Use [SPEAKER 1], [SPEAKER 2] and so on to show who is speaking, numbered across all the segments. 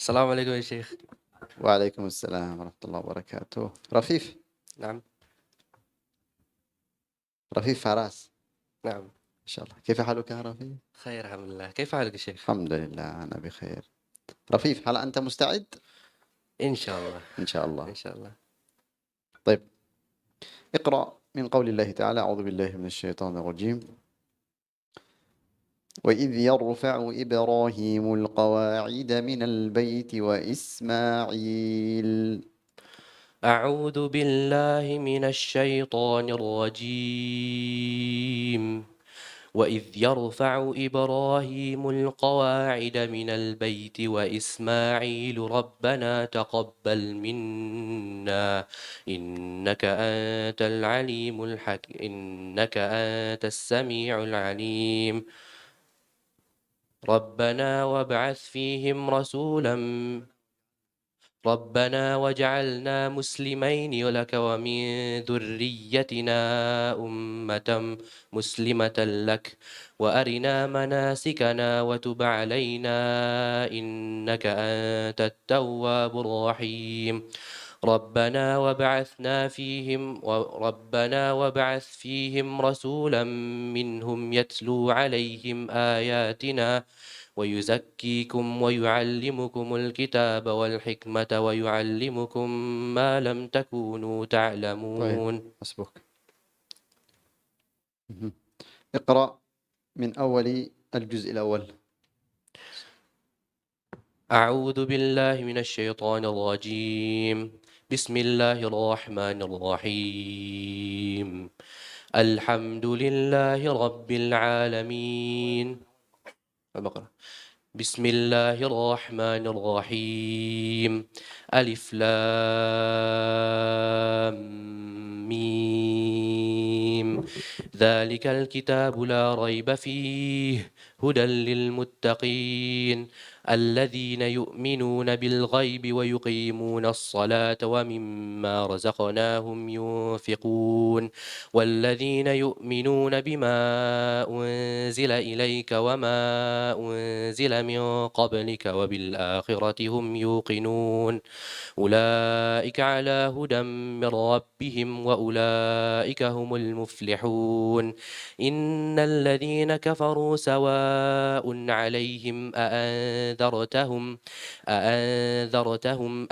[SPEAKER 1] السلام عليكم يا شيخ.
[SPEAKER 2] وعليكم السلام ورحمة الله وبركاته. رفيف.
[SPEAKER 1] نعم.
[SPEAKER 2] رفيف فراس.
[SPEAKER 1] نعم.
[SPEAKER 2] إن شاء الله. كيف حالك يا رفيف؟
[SPEAKER 1] خير الحمد لله. كيف حالك يا شيخ؟
[SPEAKER 2] الحمد لله أنا بخير. رفيف، هل أنت مستعد؟
[SPEAKER 1] إن شاء الله.
[SPEAKER 2] إن شاء الله.
[SPEAKER 1] إن شاء الله.
[SPEAKER 2] طيب، اقرأ من قول الله تعالى: أعوذ بالله من الشيطان الرجيم. وإذ يرفع إبراهيم القواعد من البيت وإسماعيل.
[SPEAKER 1] أعوذ بالله من الشيطان الرجيم. وإذ يرفع إبراهيم القواعد من البيت وإسماعيل ربنا تقبل منا إنك أنت العليم الحكيم إنك أنت السميع العليم. ربنا واجعلنا مسلمين لك ومن ذريتنا أمة مسلمة لك وأرنا مناسكنا وتب علينا إنك أنت التواب الرحيم. ربنا وابعث فيهم رسولا منهم يتلو عليهم آياتنا ويزكيكم ويعلمكم الكتاب والحكمة ويعلمكم ما لم تكونوا تعلمون.
[SPEAKER 2] طيب، حسبك. اقرأ من أول الجزء الأول.
[SPEAKER 1] أعوذ بالله من الشيطان الرجيم. بسم الله الرحمن الرحيم. الحمد لله رب العالمين. البقرة. بسم الله الرحمن الرحيم. ألف لام ميم. ذلك الكتاب لا ريب فيه هدى للمتقين الذين يؤمنون بالغيب ويقيمون الصلاة ومما رزقناهم ينفقون والذين يؤمنون بما أنزل إليك وما أنزل من قبلك وبالآخرة هم يوقنون أولئك على هدى من ربهم وأولئك هم المفلحون. إن الذين كفروا سواء عليهم أأنذرتهم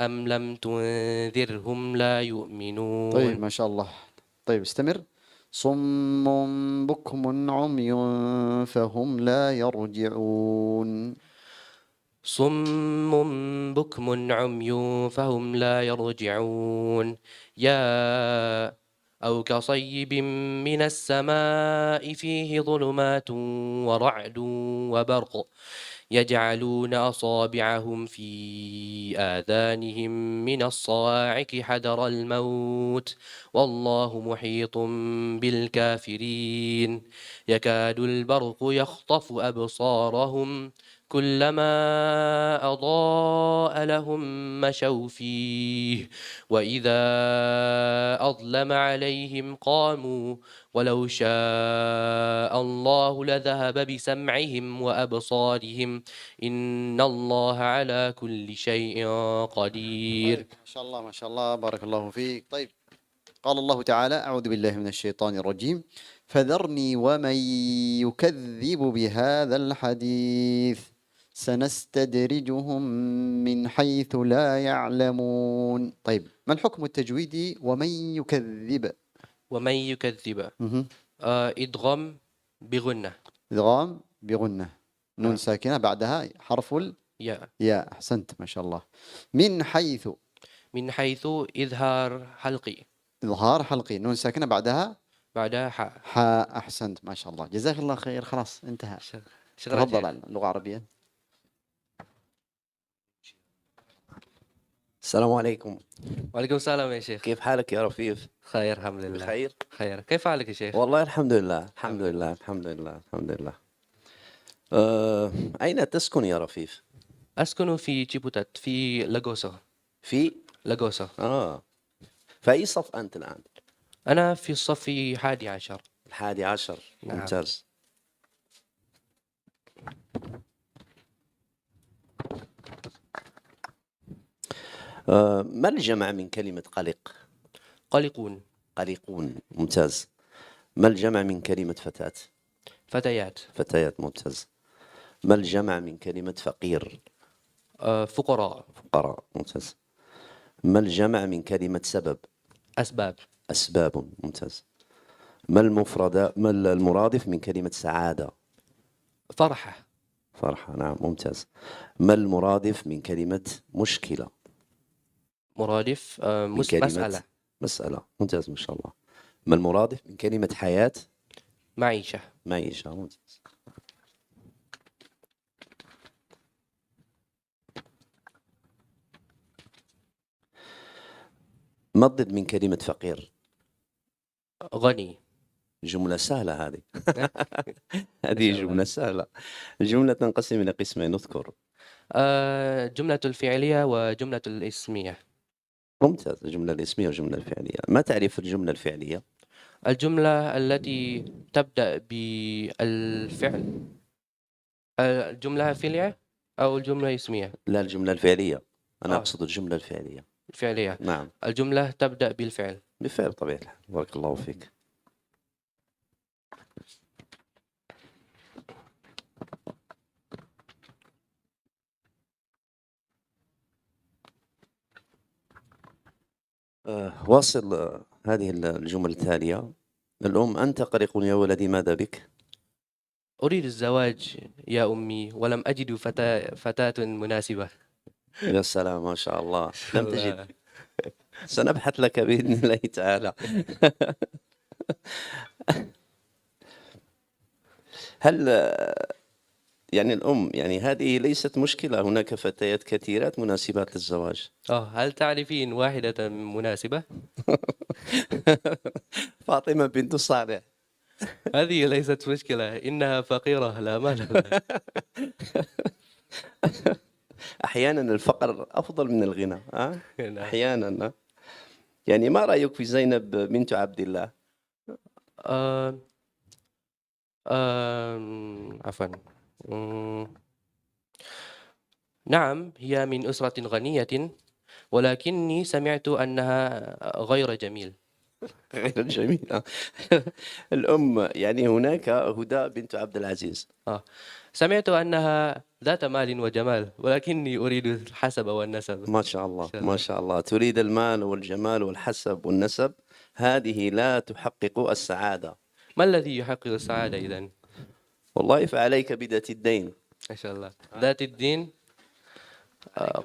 [SPEAKER 1] أم لم تنذرهم لا يؤمنون.
[SPEAKER 2] طيب، ما شاء الله. طيب، استمر. صم بكم عمي فهم لا يرجعون.
[SPEAKER 1] صم بكم عمي فهم لا يرجعون. أو كصيب من السماء فيه ظلمات ورعد وبرق يجعلون أصابعهم في آذانهم من الصواعق حذر الموت والله محيط بالكافرين. يكاد البرق يخطف أبصارهم كلما أضاء لهم مشوا فيه وإذا أظلم عليهم قاموا ولو شاء الله لذهب بسمعهم وأبصارهم إن الله على كل شيء قدير.
[SPEAKER 2] طيب، ما شاء الله ما شاء الله، بارك الله فيك. طيب، قال الله تعالى: أعوذ بالله من الشيطان الرجيم. فذرني ومن يكذب بهذا الحديث سنستدرجهم من حيث لا يعلمون. طيب، ما الحكم التجويدي ومن يكذب؟
[SPEAKER 1] ومن يكذب إدغام بغنة.
[SPEAKER 2] إدغام بغنة، نون ساكنة بعدها حرف
[SPEAKER 1] يا
[SPEAKER 2] يا. أحسنت ما شاء الله. من حيث
[SPEAKER 1] إظهار حلقي.
[SPEAKER 2] إظهار حلقي، نون ساكنة بعدها
[SPEAKER 1] بعدها حاء.
[SPEAKER 2] حاء. أحسنت ما شاء الله، جزاك الله خير. خلاص انتهى.
[SPEAKER 1] شكرا
[SPEAKER 2] تفضل
[SPEAKER 1] شيخ.
[SPEAKER 2] على اللغة العربية.
[SPEAKER 3] السلام عليكم.
[SPEAKER 1] وعليكم السلام يا شيخ.
[SPEAKER 3] كيف حالك يا رفيف؟
[SPEAKER 1] خير الحمد لله.
[SPEAKER 3] بخير؟
[SPEAKER 1] خير. كيف حالك يا شيخ؟
[SPEAKER 3] والله الحمد لله الحمد لله الحمد لله الحمد لله. أين تسكن يا رفيف؟
[SPEAKER 1] أسكن في جيبوتات في لاغوسا.
[SPEAKER 3] في
[SPEAKER 1] لاغوسا.
[SPEAKER 3] فأي صف أنت الآن؟
[SPEAKER 1] أنا في الصف 11.
[SPEAKER 3] 11.
[SPEAKER 1] نعم.
[SPEAKER 3] ممتاز. ما الجمع من كلمة قلق؟
[SPEAKER 1] قلقون.
[SPEAKER 3] قلقون، ممتاز. ما الجمع من كلمة فتاة؟
[SPEAKER 1] فتيات.
[SPEAKER 3] فتيات، ممتاز. ما الجمع من كلمة فقير؟
[SPEAKER 1] فقراء.
[SPEAKER 3] فقراء، ممتاز. ما الجمع من كلمة سبب؟
[SPEAKER 1] أسباب.
[SPEAKER 3] أسباب، ممتاز. ما المرادف من كلمة سعادة؟
[SPEAKER 1] فرحة.
[SPEAKER 3] فرحة، نعم، ممتاز. ما المرادف من كلمة مشكلة؟
[SPEAKER 1] مرادف
[SPEAKER 3] من كلمة
[SPEAKER 1] مسألة.
[SPEAKER 3] مسألة، ممتاز ما شاء الله. ما المرادف من كلمة حياة؟
[SPEAKER 1] معيشة.
[SPEAKER 3] معيشة، ممتاز. ما الضد من كلمة فقير؟
[SPEAKER 1] غني.
[SPEAKER 3] جملة سهلة هذه.
[SPEAKER 1] ما
[SPEAKER 3] هذه
[SPEAKER 1] شاء الله.
[SPEAKER 3] جملة سهلة. الجملة تنقسم إلى قسمين، اذكر.
[SPEAKER 1] جملة الفعلية وجملة الاسمية.
[SPEAKER 3] ممتاز، الجملة الاسمية والجملة الفعلية. ما تعريف الجملة الفعلية؟
[SPEAKER 1] الجملة التي تبدأ بالفعل. الجملة فعلية أو الجملة اسمية؟
[SPEAKER 3] لا، الجملة الفعلية. أنا
[SPEAKER 1] آه.
[SPEAKER 3] أقصد الجملة الفعلية.
[SPEAKER 1] فعلية.
[SPEAKER 3] نعم،
[SPEAKER 1] الجملة تبدأ بالفعل.
[SPEAKER 3] بالفعل بطبيعة الحال. بارك الله فيك. واصل هذه الجمل التالية. الأم: أنت قلق يا ولدي، ماذا بك؟
[SPEAKER 1] أريد الزواج يا أمي ولم أجد فتاة مناسبة.
[SPEAKER 3] يا سلام، ما شاء الله. لم
[SPEAKER 1] الله.
[SPEAKER 3] تجد؟ سنبحث لك بإذن الله تعالى. هل يعني الأم، يعني هذه ليست مشكلة، هناك فتيات كثيرات مناسبات للزواج.
[SPEAKER 1] هل تعرفين واحدة مناسبة؟
[SPEAKER 3] فاطمة بنت صالح.
[SPEAKER 1] هذه ليست مشكلة، إنها فقيرة لا مال لها.
[SPEAKER 3] أحيانا الفقر أفضل من الغنى.
[SPEAKER 1] نعم.
[SPEAKER 3] أحيانا. يعني ما رأيك في زينب بنت عبد الله؟
[SPEAKER 1] آه، عفوا. نعم، هي من أسرة غنية، ولكني سمعت أنها غير جميل.
[SPEAKER 3] غير جميلة. الأم يعني هناك هدى بنت عبد العزيز.
[SPEAKER 1] سمعت أنها ذات مال وجمال، ولكني أريد الحسب والنسب.
[SPEAKER 3] ما شاء الله،
[SPEAKER 1] شاء
[SPEAKER 3] ما
[SPEAKER 1] الله.
[SPEAKER 3] شاء الله. تريد المال والجمال والحسب والنسب، هذه لا تحقق السعادة.
[SPEAKER 1] ما الذي يحقق السعادة إذن؟
[SPEAKER 3] والله فعليك بذات الدين.
[SPEAKER 1] ما شاء الله. ذات الدين.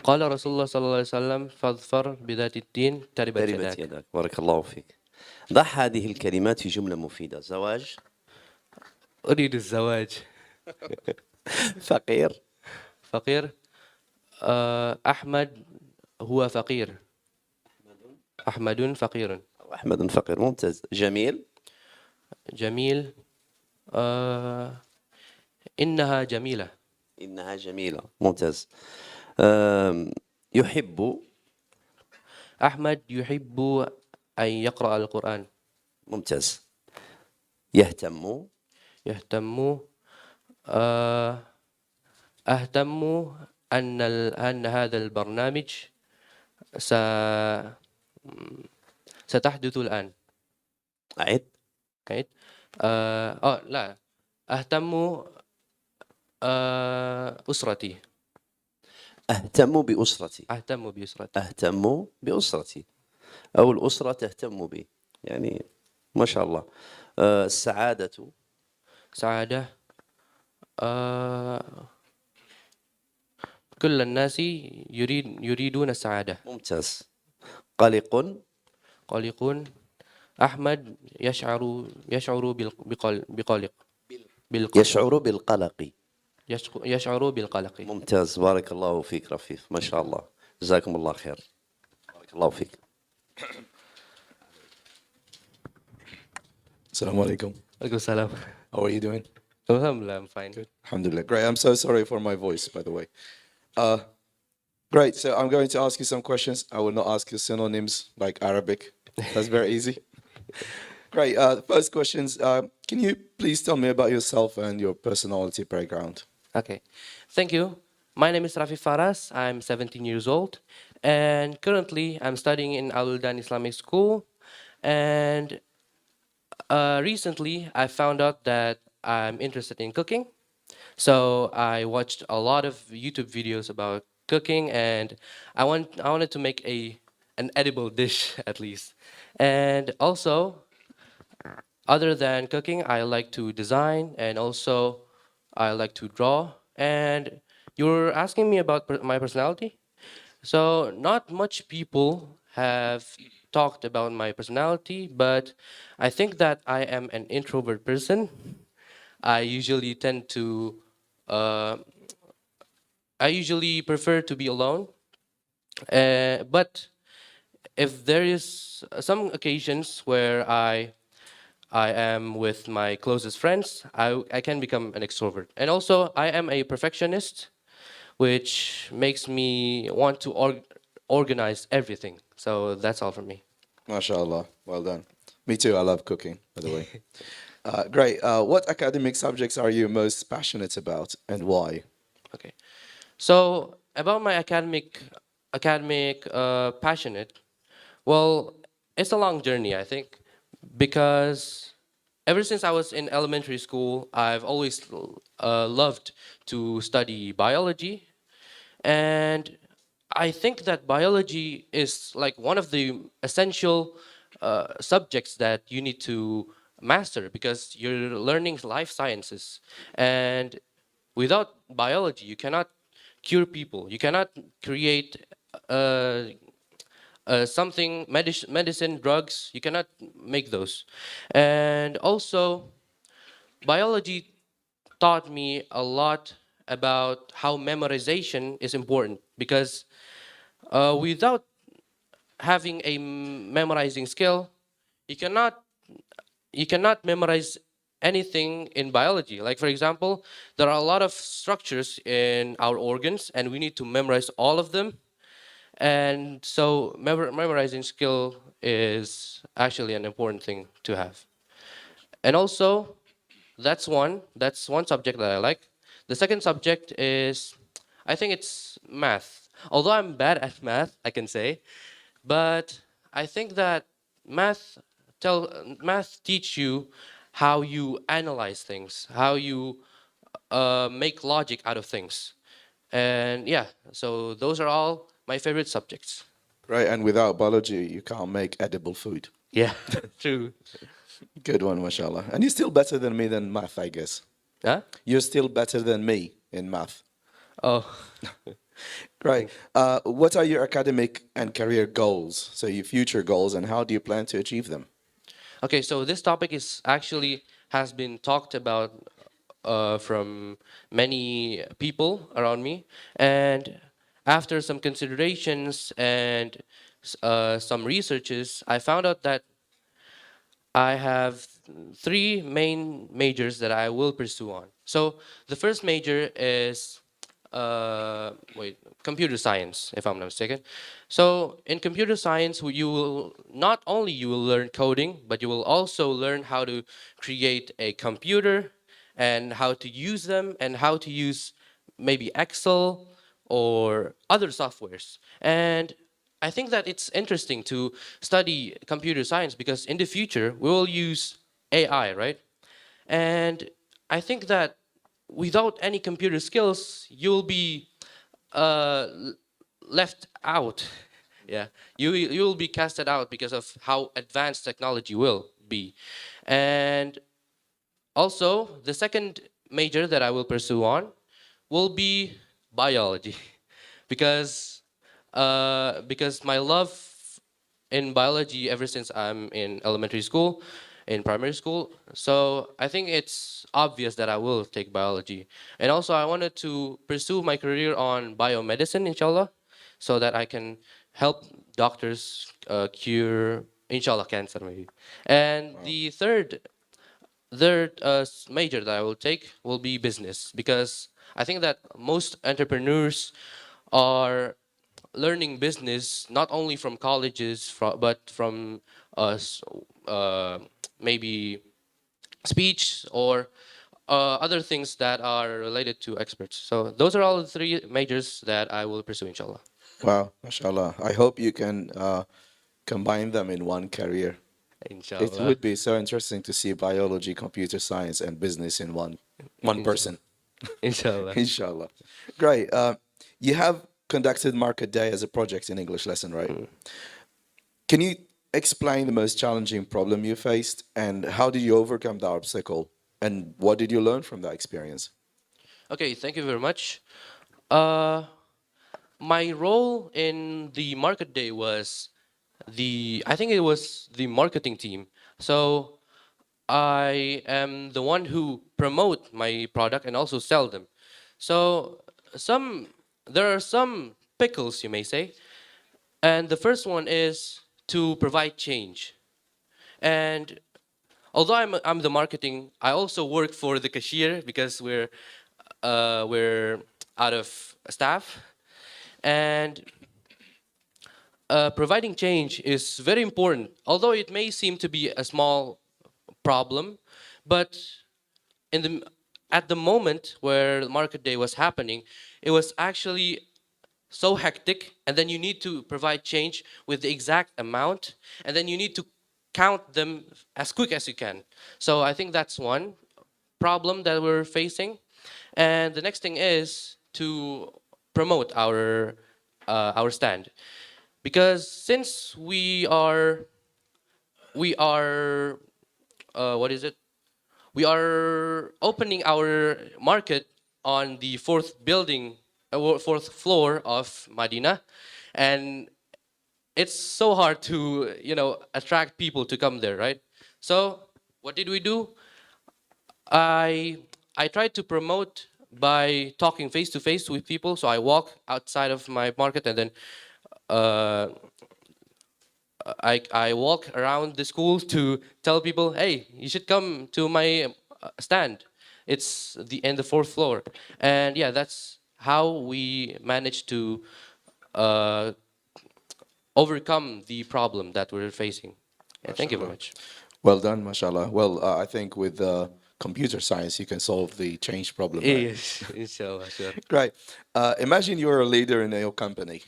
[SPEAKER 1] قال رسول الله صلى الله عليه وسلم: فاظفر بذات الدين تربت
[SPEAKER 3] تربت
[SPEAKER 1] يداك.
[SPEAKER 3] يداك. بارك الله فيك. ضع هذه الكلمات في جملة مفيدة. زواج.
[SPEAKER 1] أريد الزواج.
[SPEAKER 3] فقير.
[SPEAKER 1] فقير. أحمد هو فقير. أحمد فقير.
[SPEAKER 3] أحمد فقير، ممتاز. جميل.
[SPEAKER 1] جميل. إنها جميلة.
[SPEAKER 3] إنها جميلة، ممتاز. يحب.
[SPEAKER 1] أحمد يحب أن يقرأ القرآن.
[SPEAKER 3] ممتاز. يهتم.
[SPEAKER 1] يهتم. أهتم أن هذا البرنامج ستحدث الآن.
[SPEAKER 3] أعد.
[SPEAKER 1] لا، أهتم أسرتي.
[SPEAKER 3] أهتم بأسرتي.
[SPEAKER 1] أهتم بأسرتي.
[SPEAKER 3] أهتم بأسرتي، أو الأسرة تهتم بي، يعني ما شاء الله. السعادة.
[SPEAKER 1] سعادة. كل الناس يريدون السعادة.
[SPEAKER 3] ممتاز. قلق.
[SPEAKER 1] قلق. أحمد يشعر بقلق.
[SPEAKER 3] يشعر بالقلق.
[SPEAKER 1] يشعر بالقلق.
[SPEAKER 3] ممتاز، بارك الله فيك رفيف، ما شاء الله، جزاكم الله خير. بارك الله فيك.
[SPEAKER 4] Assalamu alaikum.
[SPEAKER 1] Alaikum salam.
[SPEAKER 4] How are you doing?
[SPEAKER 1] Alhamdulillah, I'm fine.
[SPEAKER 4] Good. Alhamdulillah. Great. I'm so sorry for my voice, by the way. Great. So I'm going to ask you some questions. I will not ask you synonyms like Arabic. That's very easy. Great. The first questions. Can you please tell me about yourself and your personality background?
[SPEAKER 1] Okay. Thank you. My name is Rafif Farraas. I'm 17 years old, And currently, I'm studying in Wildan Islamic School. And recently, I found out that I'm interested in cooking. So I watched a lot of YouTube videos about cooking, and I wanted to make an edible dish at least. And also, other than cooking, I like to design, and also I like to draw. And you're asking me about my personality? So not much people have talked about my personality, but I think that I am an introvert person. I usually tend to uh, I usually prefer to be alone. But if there is some occasions where I am with my closest friends, I can become an extrovert. And also, I am a perfectionist, which makes me want to organize everything. So that's all from me.
[SPEAKER 4] MashaAllah. Well done. Me too. I love cooking, by the way. Great. What academic subjects are you most passionate about and why?
[SPEAKER 1] Okay. So about my academic passionate, well, it's a long journey, I think, because ever since I was in elementary school, I've always loved to study biology, and I think that biology is like one of the essential subjects that you need to master because you're learning life sciences, and without biology, you cannot cure people. You cannot create uh, something medicine, drugs. You cannot make those, and also biology taught me a lot about how memorization is important because without having a memorizing skill, you cannot you cannot memorize anything in biology. Like for example, there are a lot of structures in our organs, and we need to memorize all of them. And so memorizing skill is actually an important thing to have. And also, that's one subject that I like. The second subject is, I think it's math. Although I'm bad at math, I can say, but I think that math math teach you how you analyze things, how you make logic out of things. And yeah, so those are all my favorite subjects.
[SPEAKER 4] Right. And without biology, you can't make edible food.
[SPEAKER 1] Yeah, true.
[SPEAKER 4] Good one, mashallah. And you're still better than me than math, I guess.
[SPEAKER 1] Huh?
[SPEAKER 4] You're still better than me in math.
[SPEAKER 1] Oh,
[SPEAKER 4] Great. What are your academic and career goals? So your future goals, and how do you plan to achieve them?
[SPEAKER 1] okay. So this topic is actually has been talked about from many people around me, and after some considerations and some researches, I found out that I have three main majors that I will pursue on. So the first major is computer science, if I'm not mistaken. So in computer science, you will not only you will learn coding, but you will also learn how to create a computer and how to use them and how to use maybe Excel or other softwares. And I think that it's interesting to study computer science because in the future we will use AI, right? And I think that without any computer skills, you'll be uh, l- left out. Yeah, you will be casted out because of how advanced technology will be. And also, the second major that I will pursue on will be biology, because my love in biology ever since I'm in elementary school, in primary school. So I think it's obvious that I will take biology. And also I wanted to pursue my career on biomedicine, inshallah, so that I can help doctors cure, inshallah, cancer maybe. And the third major that I will take will be business because I think that most entrepreneurs are learning business not only from colleges but from us maybe speech or other things that are related to experts. So those are all the three majors that I will pursue inshallah.
[SPEAKER 4] Wow, mashallah. I hope you can combine them in one career. It
[SPEAKER 1] Inshallah.
[SPEAKER 4] would be so interesting to see biology, computer science, and business in one
[SPEAKER 1] Inshallah.
[SPEAKER 4] person.
[SPEAKER 1] Inshallah.
[SPEAKER 4] Inshallah. Great. You have conducted Market Day as a project in English lesson, right? Can you explain the most challenging problem you faced and how did you overcome the obstacle? And what did you learn from that experience?
[SPEAKER 1] Okay, thank you very much. Uh, my role in the market day was I think it was the marketing team. So I am the one who promote my product and also sell them. So some there are some pickles, you may say, and the first one is to provide change. And although I'm the marketing, I also work for the cashier because we're out of staff, and providing change is very important. Although it may seem to be a small problem, but in the at the moment where the market day was happening, it was actually so hectic, and then you need to provide change with the exact amount, and then you need to count them as quick as you can. So I think that's one problem that we're facing, and the next thing is to promote our stand, because since we are what is it, we are opening our market on the fourth floor of Medina, and it's so hard to attract people to come there, right? So what did we do? I I tried to promote by talking face to face with people. So I walk outside of my market, and then uh, I walk around the school to tell people, hey, you should come to my stand. It's the fourth floor, and yeah, that's how we managed to uh, overcome the problem that we're facing. Yeah, thank you very
[SPEAKER 4] Mashallah.
[SPEAKER 1] much.
[SPEAKER 4] Well done, mashallah. Well, I think with computer science, you can solve the change problem, right?
[SPEAKER 1] Yes, inshallah, sure.
[SPEAKER 4] Great. Imagine you're a leader in your company.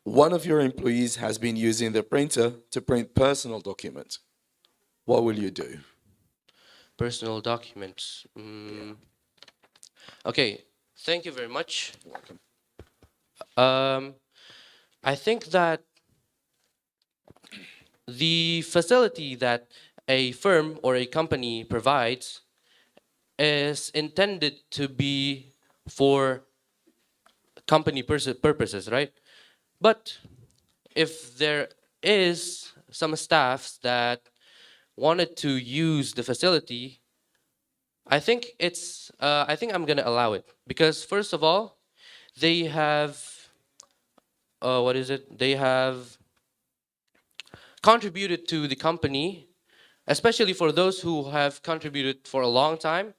[SPEAKER 4] One of your employees has been using the printer to print personal documents. What will you do?
[SPEAKER 1] Personal documents. Okay, thank you very much. Um, I think that the facility that a firm or a company provides is intended to be for company purposes, right? But if there is some staffs that wanted to use the facility, I think I'm gonna allow it, because first of all, they have what is it? They have contributed to the company, especially for those who have contributed for a long time.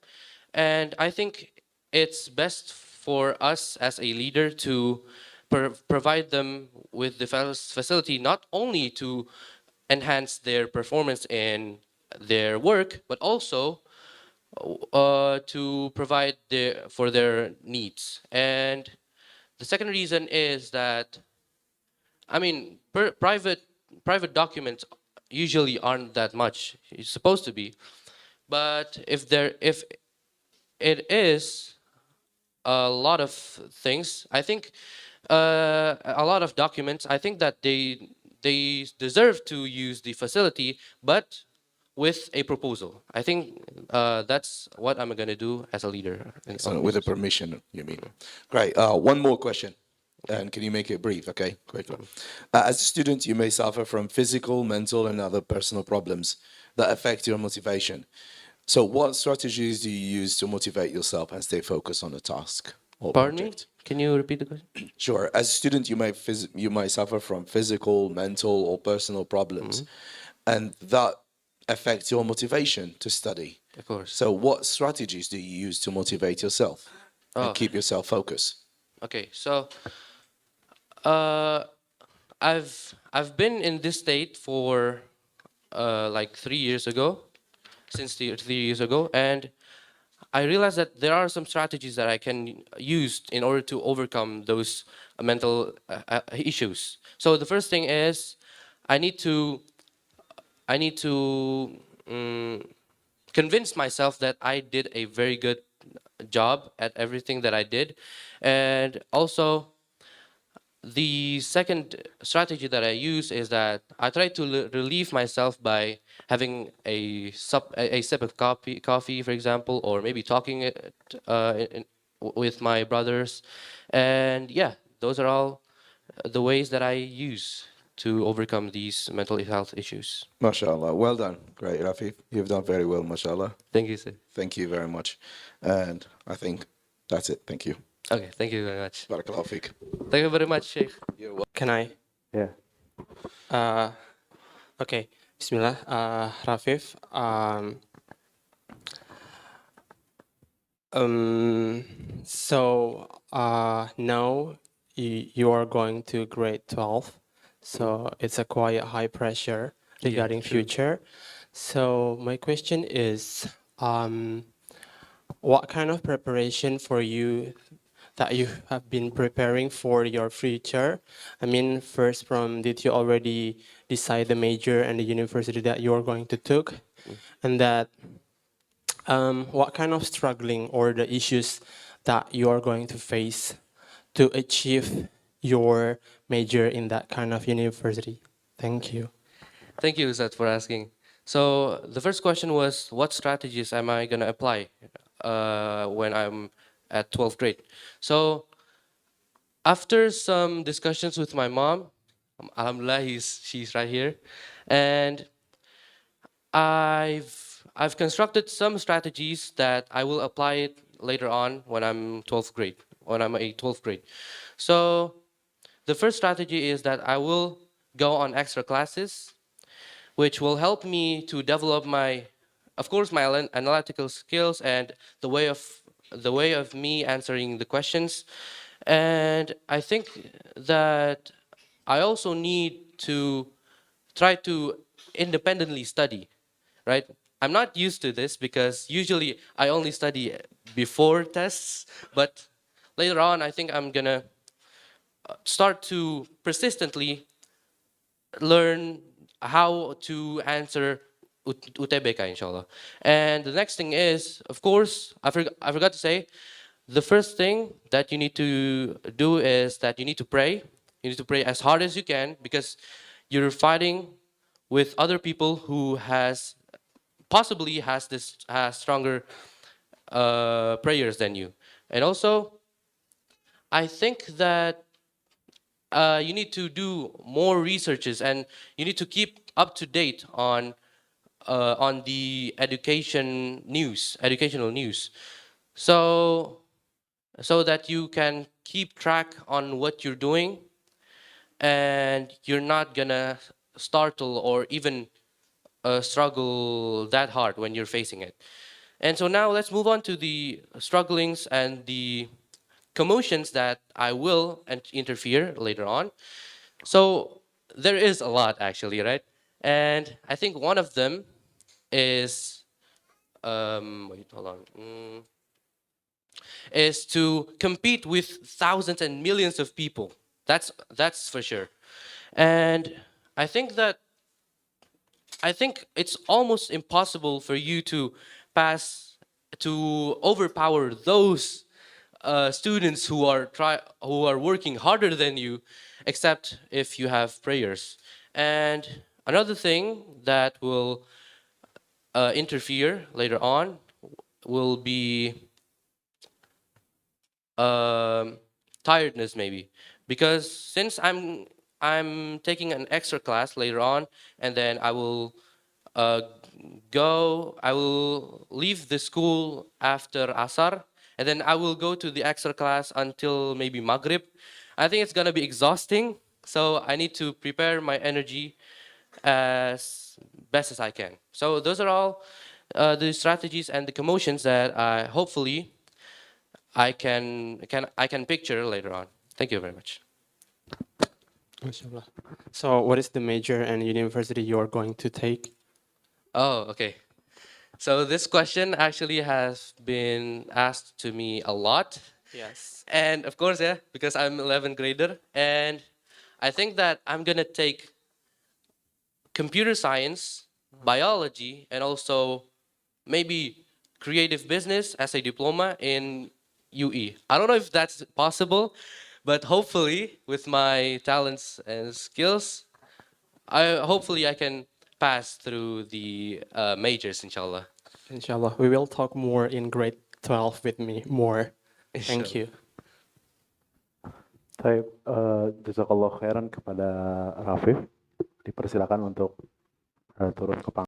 [SPEAKER 1] And I think it's best for us as a leader to provide them with the facility, not only to enhance their performance in their work, but also to provide for their needs. And the second reason is that, I mean, private documents usually aren't that much. It's supposed to be, but if it is a lot of things, I think a lot of documents, I think that they deserve to use the facility, but with a proposal. I think that's what I'm gonna do as a leader.
[SPEAKER 4] So with the permission, you mean? Great. One more question. And can you make it brief, okay? Quickly. As a student, you may suffer from physical, mental, and other personal problems that affect your motivation. So what strategies do you use to motivate yourself and stay focused on a task or
[SPEAKER 1] Pardon me?
[SPEAKER 4] project?
[SPEAKER 1] Can you repeat the question?
[SPEAKER 4] Sure. As a student, you might suffer from physical, mental, or personal problems, and that affects your motivation to study.
[SPEAKER 1] Of course.
[SPEAKER 4] So, what strategies do you use to motivate yourself and
[SPEAKER 1] Oh.
[SPEAKER 4] keep yourself focused?
[SPEAKER 1] Okay, so uh, I've been in this state for like 3 years ago, since 3 years ago, and I realized that there are some strategies that I can use in order to overcome those mental issues. So the first thing is I need to I need to convince myself that I did a very good job at everything that I did, and also the second strategy that I use is that I try to relieve myself by having a sip of coffee, for example, or maybe talking with my brothers, and yeah, those are all the ways that I use to overcome these mental health issues.
[SPEAKER 4] MashaAllah. Well done. Great, Rafif. You've done very well, MashaAllah.
[SPEAKER 1] Thank you, sir.
[SPEAKER 4] Thank you very much. And I think that's it. Thank you.
[SPEAKER 1] Okay, thank you very much.
[SPEAKER 4] Barakallahu fiik.
[SPEAKER 1] Thank you very much, Sheikh.
[SPEAKER 5] Can I?
[SPEAKER 1] Yeah.
[SPEAKER 5] Okay. Bismillah. Rafif. Now you are going to grade 12. So it's a quite high pressure regarding future. So my question is, what kind of preparation for you that you have been preparing for your future? I mean, first did you already decide the major and the university that you are going to take? And that, what kind of struggling or the issues that you are going to face to achieve your major in that kind of university? Thank you.
[SPEAKER 1] Thank you, Zat, for asking. So the first question was, what strategies am I going to apply when I'm at 12th grade? So after some discussions with my mom, alhamdulillah, she's right here, and I've constructed some strategies that I will apply it later on when I'm 12th grade, when I'm a 12th grade. So the first strategy is that I will go on extra classes, which will help me to develop of course, my analytical skills and the way of me answering the questions. And I think that I also need to try to independently study, right? I'm not used to this because usually I only study before tests, but later on I think I'm gonna start to persistently learn how to answer UTBK, inshallah. And the next thing is, of course, I forgot to say, the first thing that you need to do is that you need to pray. You need to pray as hard as you can because you're fighting with other people who possibly has stronger prayers than you. And also, I think that you need to do more researches and you need to keep up to date on the educational news, so that you can keep track on what you're doing, and you're not gonna startle or even struggle that hard when you're facing it. And so now let's move on to the strugglings and the commotions that I will interfere later on. So there is a lot actually, right? And I think one of them is wait, hold on. Is to compete with thousands and millions of people. That's for sure. And I think it's almost impossible for you to overpower those students who are working harder than you, except if you have prayers. And another thing that will interfere later on will be tiredness, maybe, because since I'm taking an extra class later on, and then I will leave the school after Asar, and then I will go to the extra class until maybe Maghrib. I think it's gonna be exhausting, so I need to prepare my energy as best as I can. So those are all the strategies and the commotions that hopefully I can picture later on. Thank you very much.
[SPEAKER 5] Mashallah. So what is the major and university you are going to take?
[SPEAKER 1] Oh, okay. So this question actually has been asked to me a lot.
[SPEAKER 5] Yes.
[SPEAKER 1] And of course, yeah, because I'm 11th grader. And I think that I'm going to take computer science, biology, and also maybe creative business as a diploma in UE. I don't know if that's possible, but hopefully with my talents and skills, hopefully I can pass through the majors, inshallah.
[SPEAKER 5] Inshallah, we will talk more in grade 12 with me more. Thank you.
[SPEAKER 6] Saya jazakallah khairan kepada Rafif. Dipersilakan untuk turun ke panggung.